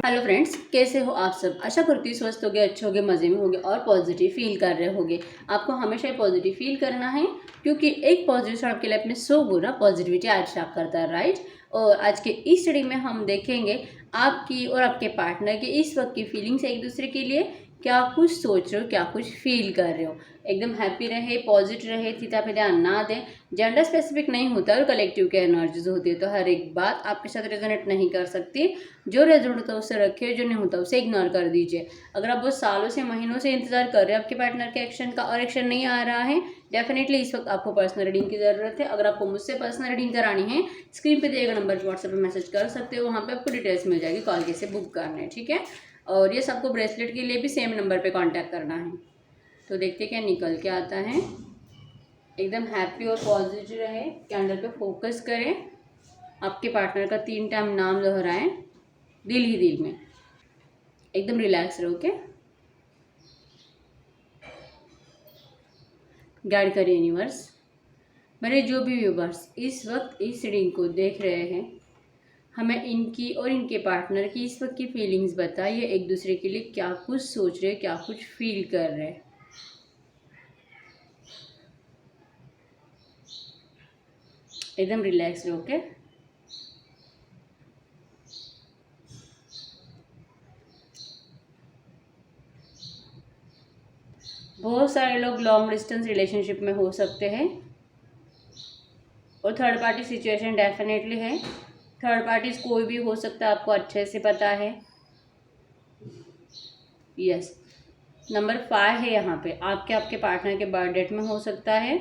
Hello friends, कैसे हो आप सब। आशा करती हूँ स्वस्थ होगे, अच्छे होगे, मज़े में होगे और पॉजिटिव फील कर रहे होगे। आपको हमेशा ही पॉजिटिव फील करना है क्योंकि एक पॉजिटिव शॉट के लिए अपने 100 गुना पॉजिटिविटी अट्रैक्ट करता है, राइट। और आज के इस स्टडी में हम देखेंगे आपकी और आपके पार्टनर की इस वक्त की फीलिंग्स एक दूसरे के लिए। क्या कुछ सोच रहे हो, क्या कुछ फील कर रहे हो। एकदम हैप्पी रहे, पॉजिटिव रहे, थीटा पे ध्यान ना दें। जेंडर स्पेसिफिक नहीं होता और कलेक्टिव के एनर्जीज होती है, तो हर एक बात आपके साथ रेजोनेट नहीं कर सकती। जो रेजोनेट होता है उससे रखिए, जो नहीं होता उसे इग्नोर कर दीजिए। अगर आप बहुत सालों से महीनों से इंतजार कर रहे हैं आपके पार्टनर के एक्शन का और एक्शन नहीं आ रहा है, डेफिनेटली इस वक्त आपको पर्सनल रीडिंग की जरूरत है। अगर आपको मुझसे पर्सनल रीडिंग करानी है, स्क्रीन पे दिए गए नंबर पर व्हाट्सएप पे मैसेज कर सकते हो, वहाँ पे आपको डिटेल्स मिल जाएगी, कॉल कैसे बुक करना है, ठीक है। और ये सबको ब्रेसलेट के लिए भी सेम नंबर पे कांटेक्ट करना है। तो देखते क्या निकल के आता है। एकदम हैप्पी और पॉजिटिव रहे, कैंडल पे फोकस करें, आपके पार्टनर का 3 टाइम नाम दोहराएं दिल ही दिल में। एकदम रिलैक्स रहो, ओके। गाइड करिए यूनिवर्स। मेरे जो भी व्यूवर्स इस वक्त इस रीडिंग को देख रहे हैं, हमें इनकी और इनके पार्टनर की इस वक्त की फीलिंग्स बताइए। एक दूसरे के लिए क्या कुछ सोच रहे, क्या कुछ फील कर रहे हैं। एकदम रिलैक्स रहो, ओके। बहुत सारे लोग लॉन्ग डिस्टेंस रिलेशनशिप में हो सकते हैं और थर्ड पार्टी सिचुएशन डेफिनेटली है। थर्ड पार्टीज कोई भी हो सकता है, आपको अच्छे से पता है। यस, नंबर 5 है यहाँ पे, आपके आपके पार्टनर के बर्थ डेट में हो सकता है।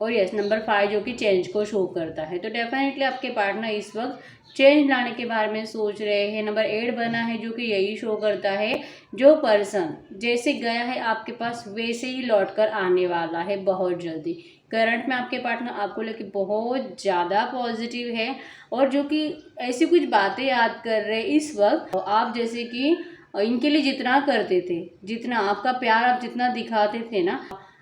और यस, नंबर 5 जो कि चेंज को शो करता है, तो डेफिनेटली आपके पार्टनर इस वक्त चेंज लाने के बारे में सोच रहे हैं। नंबर 8 बना है जो कि यही शो करता है, जो पर्सन जैसे गया है आपके पास वैसे ही लौट कर आने वाला है बहुत जल्दी। करंट में आपके पार्टनर आपको लेके बहुत ज़्यादा पॉजिटिव है और जो कि ऐसी कुछ बातें याद कर रहे हैं इस वक्त। आप जैसे कि इनके लिए जितना करते थे, जितना आपका प्यार आप जितना दिखाते थे ना,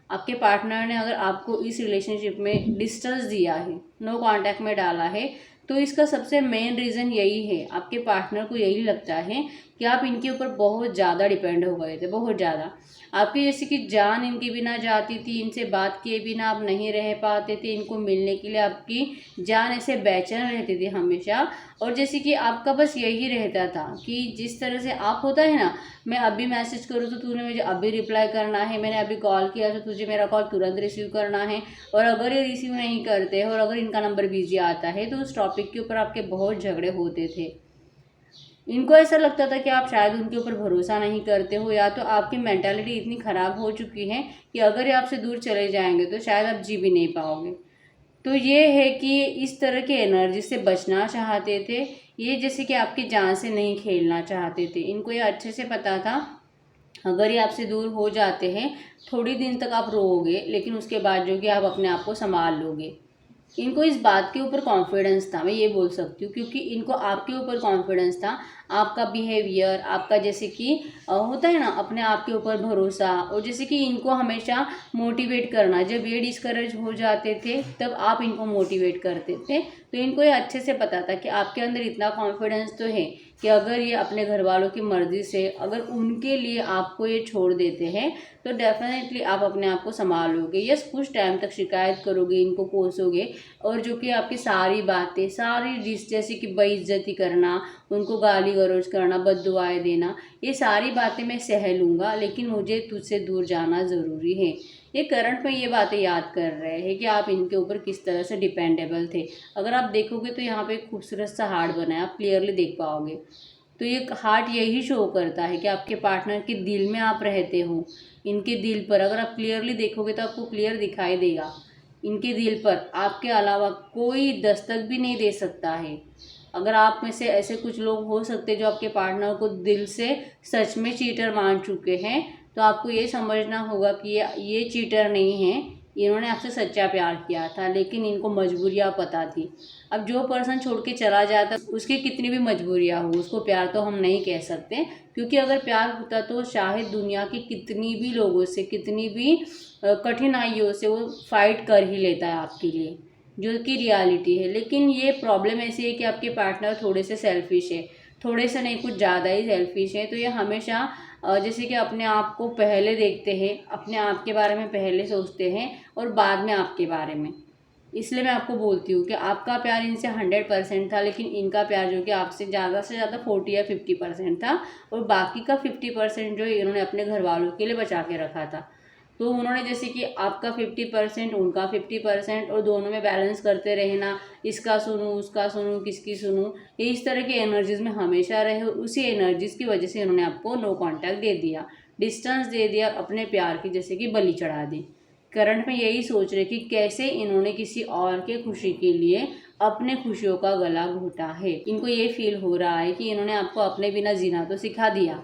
आपके पार्टनर ने अगर आपको इस रिलेशनशिप में डिस्टेंस दिया है, नो कांटेक्ट में डाला है, तो इसका सबसे मेन रीज़न यही है। आपके पार्टनर को यही लगता है कि आप इनके ऊपर बहुत ज़्यादा डिपेंड हो गए थे, बहुत ज़्यादा। आपकी जैसे कि जान इनके बिना जाती थी, इनसे बात किए बिना आप नहीं रह पाते थे, इनको मिलने के लिए आपकी जान ऐसे बेचैन रहती थी हमेशा। और जैसे कि आपका बस यही रहता था कि जिस तरह से आप होता है ना, मैं अभी मैसेज करूँ तो तूने मुझे अभी रिप्लाई करना है, मैंने अभी कॉल किया तो तुझे मेरा कॉल तुरंत रिसीव करना है। और अगर ये रिसीव नहीं करते और अगर इनका नंबर बिजी आता है तो उस टॉपिक के ऊपर आपके बहुत झगड़े होते थे। इनको ऐसा लगता था कि आप शायद उनके ऊपर भरोसा नहीं करते हो, या तो आपकी मेंटालिटी इतनी ख़राब हो चुकी है कि अगर ये आपसे दूर चले जाएंगे तो शायद आप जी भी नहीं पाओगे। तो ये है कि इस तरह की एनर्जी से बचना चाहते थे। ये जैसे कि आपकी जान से नहीं खेलना चाहते थे। इनको ये अच्छे से पता था अगर ये आपसे दूर हो जाते हैं, थोड़ी दिन तक आप रोओगे लेकिन उसके बाद जो कि आप अपने आप को संभाल लोगे। इनको इस बात के ऊपर कॉन्फिडेंस था, मैं ये बोल सकती हूँ, क्योंकि इनको आपके ऊपर कॉन्फिडेंस था। आपका बिहेवियर, आपका जैसे कि होता है ना अपने आप के ऊपर भरोसा, और जैसे कि इनको हमेशा मोटिवेट करना। जब ये डिस्करेज हो जाते थे तब आप इनको मोटिवेट करते थे। तो इनको ये अच्छे से पता था कि आपके अंदर इतना कॉन्फिडेंस तो है कि अगर ये अपने घर वालों की मर्ज़ी से अगर उनके लिए आपको ये छोड़ देते हैं तो डेफिनेटली आप अपने आप को संभालोगे। यस, कुछ टाइम तक शिकायत करोगे, इनको कोसोगे, और जो कि आपकी सारी बातें, सारी डिस जैसे कि बेइज्जती करना, उनको गाली गलौज करना, बद्दुआएं देना, ये सारी बातें मैं सह लूँगा, लेकिन मुझे तुझसे दूर जाना ज़रूरी है। ये करंट में ये बातें याद कर रहे हैं कि आप इनके ऊपर किस तरह से डिपेंडेबल थे। अगर आप देखोगे तो यहाँ पे एक खूबसूरत सा हार्ट बना है, आप क्लियरली देख पाओगे। तो ये हार्ट यही शो करता है कि आपके पार्टनर के दिल में आप रहते हो। इनके दिल पर अगर आप क्लियरली देखोगे तो आपको क्लियर दिखाई देगा, इनके दिल पर आपके अलावा कोई दस्तक भी नहीं दे सकता है। अगर आप में से ऐसे कुछ लोग हो सकते जो आपके पार्टनर को दिल से सच में चीटर मान चुके हैं, तो आपको ये समझना होगा कि ये चीटर नहीं है, इन्होंने आपसे सच्चा प्यार किया था, लेकिन इनको मजबूरियाँ पता थी। अब जो पर्सन छोड़ के चला जाता उसकी कितनी भी मजबूरियाँ हो, उसको प्यार तो हम नहीं कह सकते, क्योंकि अगर प्यार होता तो शायद दुनिया की कितनी भी लोगों से, कितनी भी कठिनाइयों से वो फाइट कर ही लेता है आपके लिए, जो कि रियलिटी है। लेकिन ये प्रॉब्लम ऐसी है कि आपके पार्टनर थोड़े से सेल्फिश है, थोड़े से नहीं, कुछ ज़्यादा ही सेल्फिश है। तो ये हमेशा जैसे कि अपने आप को पहले देखते हैं, अपने आप के बारे में पहले सोचते हैं और बाद में आपके बारे में। इसलिए मैं आपको बोलती हूँ कि आपका प्यार इनसे 100% था, लेकिन इनका प्यार जो कि आपसे ज़्यादा से ज़्यादा 40 या 50% था, और बाकी का 50% जो है इन्होंने अपने घर वालों के लिए बचा के रखा था। तो उन्होंने जैसे कि आपका 50%, उनका 50%, और दोनों में बैलेंस करते रहना, इसका सुनूँ उसका सुनूँ किसकी सुनूँ, ये इस तरह की एनर्जीज में हमेशा रहे। उसी एनर्जीज की वजह से इन्होंने आपको नो कांटेक्ट दे दिया, डिस्टेंस दे दिया, अपने प्यार की जैसे कि बलि चढ़ा दी। करंट में यही सोच रहे कि कैसे इन्होंने किसी और के खुशी के लिए अपने खुशियों का गला घोटा है। इनको ये फील हो रहा है कि इन्होंने आपको अपने बिना जीना तो सिखा दिया,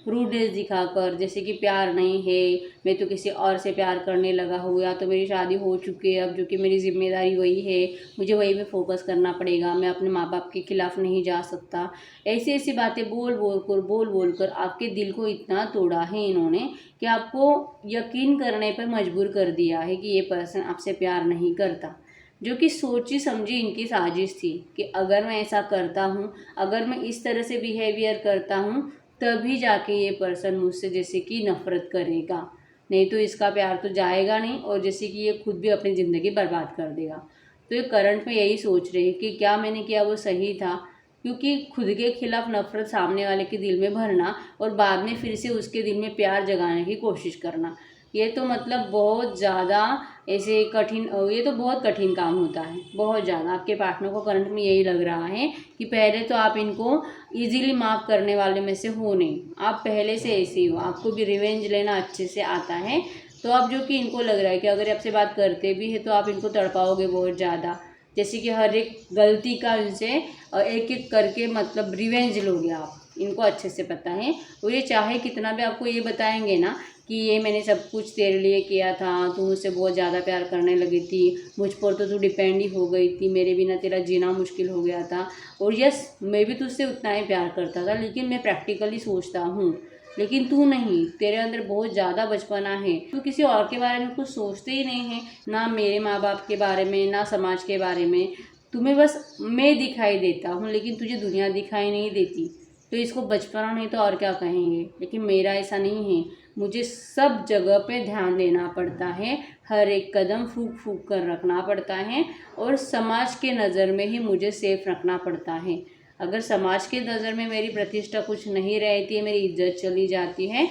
रूडनेस दिखाकर, जैसे कि प्यार नहीं है, मैं तो किसी और से प्यार करने लगा हूँ, या तो मेरी शादी हो चुकी है, अब जो कि मेरी जिम्मेदारी वही है, मुझे वही पे फोकस करना पड़ेगा, मैं अपने माँ बाप के खिलाफ नहीं जा सकता। ऐसी ऐसी बातें बोल बोल कर आपके दिल को इतना तोड़ा है इन्होंने कि आपको यकीन करने पर मजबूर कर दिया है कि ये पर्सन आपसे प्यार नहीं करता। जो कि सोची समझी इनकी साजिश थी कि अगर मैं ऐसा करता हूँ, अगर मैं इस तरह से बिहेवियर करता हूँ, तभी जाके ये पर्सन मुझसे जैसे कि नफ़रत करेगा, नहीं तो इसका प्यार तो जाएगा नहीं, और जैसे कि ये खुद भी अपनी ज़िंदगी बर्बाद कर देगा। तो ये करंट में यही सोच रहे हैं कि क्या मैंने किया वो सही था, क्योंकि खुद के खिलाफ नफ़रत सामने वाले के दिल में भरना और बाद में फिर से उसके दिल में प्यार जगाने की कोशिश करना, ये तो मतलब बहुत ज़्यादा ऐसे कठिन, ये तो बहुत कठिन काम होता है, बहुत ज़्यादा। आपके पार्टनर को करंट में यही लग रहा है कि पहले तो आप इनको इजीली माफ़ करने वाले में से हो नहीं, आप पहले से ऐसे ही हो, आपको भी रिवेंज लेना अच्छे से आता है। तो अब जो कि इनको लग रहा है कि अगर आपसे बात करते भी है तो आप इनको तड़पाओगे बहुत ज़्यादा, जैसे कि हर एक गलती का इनसे एक एक करके मतलब रिवेंज लोगे आप, इनको अच्छे से पता है। और ये चाहे कितना भी आपको ये बताएंगे ना कि ये मैंने सब कुछ तेरे लिए किया था, तू मुझसे बहुत ज़्यादा प्यार करने लगी थी, मुझ पर तो तू डिपेंड ही हो गई थी, मेरे बिना तेरा जीना मुश्किल हो गया था, और यस मैं भी तुझसे उतना ही प्यार करता था, लेकिन मैं प्रैक्टिकली सोचता हूँ, लेकिन तू नहीं, तेरे अंदर बहुत ज़्यादा बचपना है, तू किसी और के बारे में कुछ सोचते ही नहीं है, ना मेरे माँ बाप के बारे में, ना समाज के बारे में, तुम्हें बस मैं दिखाई देता हूँ, लेकिन तुझे दुनिया दिखाई नहीं देती। तो इसको बचपना नहीं तो और क्या कहेंगे, लेकिन मेरा ऐसा नहीं है, मुझे सब जगह पे ध्यान देना पड़ता है, हर एक कदम फूक फूक कर रखना पड़ता है, और समाज के नज़र में ही मुझे सेफ रखना पड़ता है। अगर समाज के नज़र में मेरी प्रतिष्ठा कुछ नहीं रहती है, मेरी इज्जत चली जाती है,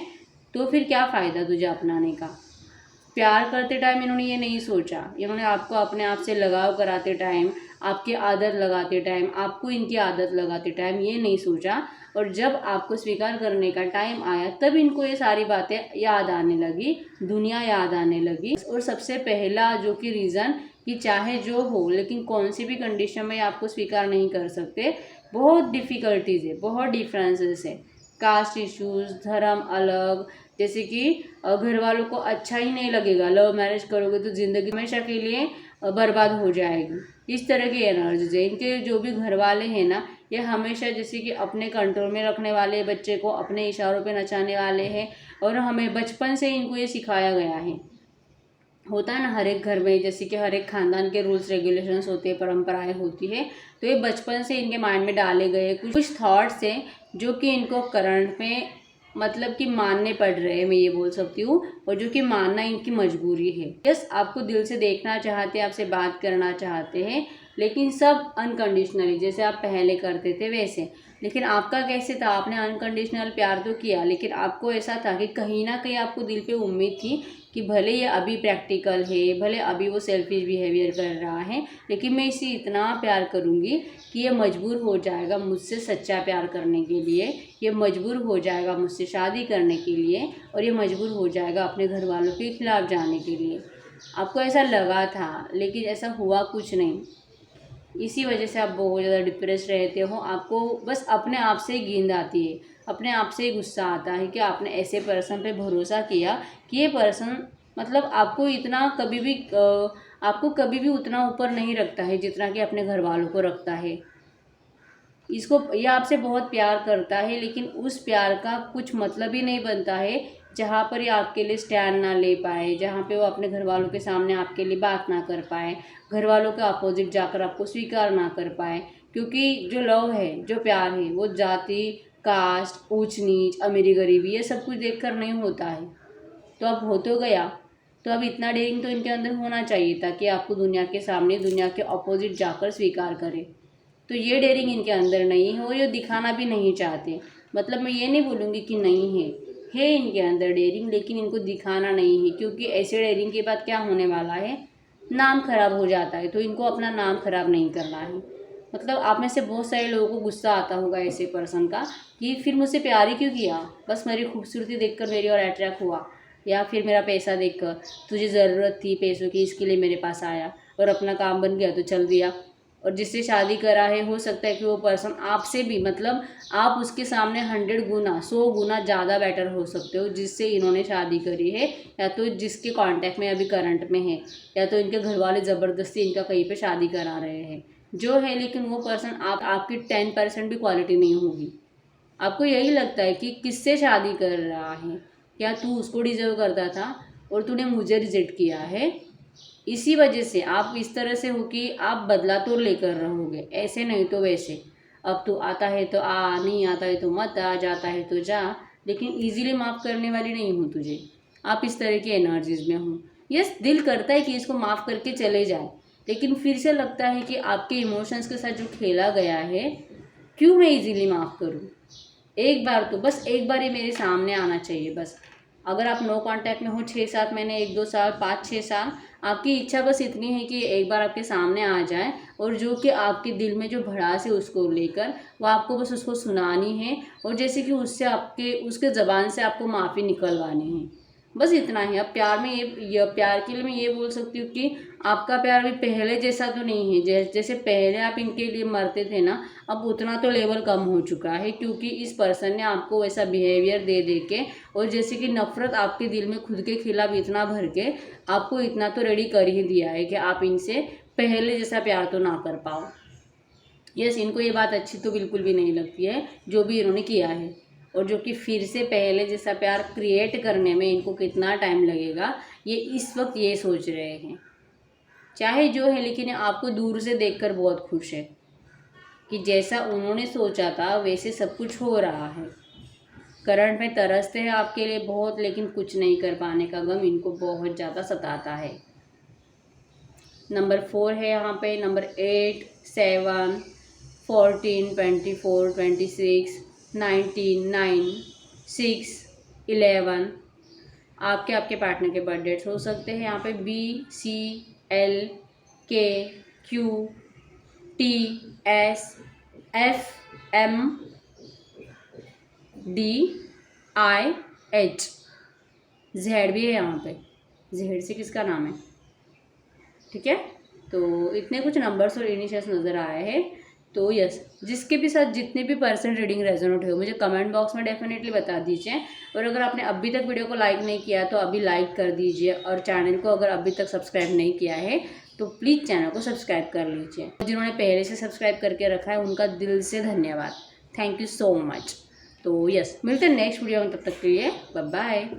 तो फिर क्या फ़ायदा तुझे अपनाने का। प्यार करते टाइम इन्होंने ये नहीं सोचा, इन्होंने आपको अपने आप से लगाव कराते टाइम, आपकी आदत लगाते टाइम, आपको इनकी आदत लगाते टाइम ये नहीं सोचा, और जब आपको स्वीकार करने का टाइम आया तब इनको ये सारी बातें याद आने लगी, दुनिया याद आने लगी। और सबसे पहला जो कि रीज़न कि चाहे जो हो, लेकिन कौन सी भी कंडीशन में आपको स्वीकार नहीं कर सकते, बहुत डिफ़िकल्टीज़ है, बहुत डिफरेंसेस है, कास्ट इश्यूज़, धर्म अलग, जैसे कि घर वालों को अच्छा ही नहीं लगेगा, लव मैरिज करोगे तो ज़िंदगी हमेशा के लिए बर्बाद हो जाएगी, इस तरह की एनर्जीज है। इनके जो भी घर वाले हैं ना, ये हमेशा जैसे कि अपने कंट्रोल में रखने वाले, बच्चे को अपने इशारों पे नचाने वाले हैं, और हमें बचपन से इनको ये सिखाया गया है। होता है ना हर एक घर में, जैसे कि हर एक खानदान के रूल्स रेगुलेशंस होते हैं, परंपराएं होती है, तो ये बचपन से इनके माइंड में डाले गए कुछ थॉट्स हैं जो कि इनको करंट में मतलब कि मानने पड़ रहे हैं, मैं ये बोल सकती हूँ, और जो कि मानना इनकी मजबूरी है। यस, आपको दिल से देखना चाहते हैं, आपसे बात करना चाहते हैं, लेकिन सब अनकंडीशनली, जैसे आप पहले करते थे वैसे। लेकिन आपका कैसे था, आपने अनकंडीशनल प्यार तो किया, लेकिन आपको ऐसा था कि कहीं ना कहीं आपको दिल पे उम्मीद थी कि भले ये अभी प्रैक्टिकल है, भले अभी वो सेल्फिश बिहेवियर कर रहा है, लेकिन मैं इसे इतना प्यार करूँगी कि ये मजबूर हो जाएगा मुझसे सच्चा प्यार करने के लिए, ये मजबूर हो जाएगा मुझसे शादी करने के लिए, और ये मजबूर हो जाएगा अपने घर वालों के खिलाफ जाने के लिए। आपको ऐसा लगा था, लेकिन ऐसा हुआ कुछ नहीं, इसी वजह से आप बहुत ज़्यादा डिप्रेस रहते हो। आपको बस अपने आप से ही गिंद आती है, अपने आप से ही गुस्सा आता है कि आपने ऐसे पर्सन पे भरोसा किया कि ये पर्सन मतलब आपको कभी भी उतना ऊपर नहीं रखता है जितना कि अपने घर वालों को रखता है। ये आपसे बहुत प्यार करता है, लेकिन उस प्यार का कुछ मतलब ही नहीं बनता है जहाँ पर ये आपके लिए स्टैंड ना ले पाए, जहाँ पे वो अपने घर वालों के सामने आपके लिए बात ना कर पाए, घर वालों के अपोजिट जाकर आपको स्वीकार ना कर पाए, क्योंकि जो लव है, जो प्यार है, वो जाति, कास्ट, ऊंच नीच, अमीरी गरीबी ये सब कुछ देखकर नहीं होता है। तो अब हो तो गया, तो अब इतना डेयरिंग तो इनके अंदर होना चाहिए था कि आपको दुनिया के सामने, दुनिया के अपोजिट जाकर स्वीकार करे। तो ये डेयरिंग इनके अंदर नहीं है और ये दिखाना भी नहीं चाहते। मतलब मैं ये नहीं बोलूँगी कि नहीं है इनके अंदर डेयरिंग, लेकिन इनको दिखाना नहीं है, क्योंकि ऐसे डेयरिंग के बाद क्या होने वाला है, नाम खराब हो जाता है। तो इनको अपना नाम खराब नहीं करना है। मतलब आप में से बहुत सारे लोगों को गुस्सा आता होगा ऐसे पर्सन का कि फिर मुझसे प्यार ही क्यों किया, बस मेरी खूबसूरती देखकर मेरी और अट्रैक्ट हुआ, या फिर मेरा पैसा देखकर तुझे ज़रूरत थी पैसों की इसके लिए मेरे पास आया, और अपना काम बन गया तो चल दिया। और जिससे शादी करा है हो सकता है कि वो पर्सन आपसे भी, मतलब आप उसके सामने 100 गुना 100 गुना ज़्यादा बेटर हो सकते हो जिससे इन्होंने शादी करी है, या तो जिसके कांटेक्ट में अभी करंट में है, या तो इनके घर वाले ज़बरदस्ती इनका कहीं पे शादी करा रहे हैं जो है। लेकिन वो पर्सन आपकी 10% भी क्वालिटी नहीं होगी। आपको यही लगता है कि किससे शादी कर रहा है, क्या तू उसको डिजर्व करता था और तूने मुझे रिजेक्ट किया है। इसी वजह से आप इस तरह से हो कि आप बदला तो लेकर रहोगे, ऐसे नहीं तो वैसे। अब तो आता है तो आ, नहीं आता है तो मत आ, जाता है तो जा, लेकिन इजीली माफ़ करने वाली नहीं हूँ तुझे। आप इस तरह की एनर्जीज में हूँ। यस, दिल करता है कि इसको माफ़ करके चले जाए, लेकिन फिर से लगता है कि आपके इमोशंस के साथ जो खेला गया है, क्यों मैं इजीली माफ़ करूँ। एक बार तो, बस एक बार ये मेरे सामने आना चाहिए बस। अगर आप नो कांटेक्ट में हो 6-7 महीने, 1-2 साल, 5-6 साल, आपकी इच्छा बस इतनी है कि एक बार आपके सामने आ जाए, और जो कि आपके दिल में जो भड़ास है उसको लेकर, वो आपको बस उसको सुनानी है, और जैसे कि उससे आपके उसके ज़बान से आपको माफ़ी निकलवानी है, बस इतना ही। अब प्यार में ये प्यार के लिए मैं ये बोल सकती हूँ कि आपका प्यार भी पहले जैसा तो नहीं है। जैसे पहले आप इनके लिए मरते थे ना, अब उतना तो लेवल कम हो चुका है, क्योंकि इस पर्सन ने आपको वैसा बिहेवियर दे दे के, और जैसे कि नफ़रत आपके दिल में खुद के खिलाफ इतना भर के आपको इतना तो रेडी कर ही दिया है कि आप इनसे पहले जैसा प्यार तो ना कर पाओ। यस, इनको ये बात अच्छी तो बिल्कुल भी नहीं लगती है जो भी इन्होंने किया है, और जो कि फिर से पहले जैसा प्यार क्रिएट करने में इनको कितना टाइम लगेगा, ये इस वक्त ये सोच रहे हैं। चाहे जो है, लेकिन आपको दूर से देखकर बहुत खुश है कि जैसा उन्होंने सोचा था वैसे सब कुछ हो रहा है। करंट में तरसते हैं आपके लिए बहुत, लेकिन कुछ नहीं कर पाने का गम इनको बहुत ज़्यादा सताता है। नंबर 4 है यहाँ पे, नंबर 8, 7, 14, 24, 26, 19, 9, 6, 11। आपके पार्टनर के बर्थ डेट्स हो सकते हैं यहाँ पे BCLKQTSFMDIH। जेड भी है यहाँ पे, जेड से किसका नाम है, ठीक है। तो इतने कुछ नंबर्स और इनिशियल्स नज़र आए हैं। तो यस, जिसके भी साथ जितने भी पर्सन रीडिंग रेजोनेट हो मुझे कमेंट बॉक्स में डेफिनेटली बता दीजिए। और अगर आपने अभी तक वीडियो को लाइक नहीं किया तो अभी लाइक कर दीजिए, और चैनल को अगर अभी तक सब्सक्राइब नहीं किया है तो प्लीज़ चैनल को सब्सक्राइब कर लीजिए। जिन्होंने पहले से सब्सक्राइब करके रखा है उनका दिल से धन्यवाद, थैंक यू सो मच। तो यस, मिलते हैं नेक्स्ट वीडियो में, तब तक के लिए बाय बाय।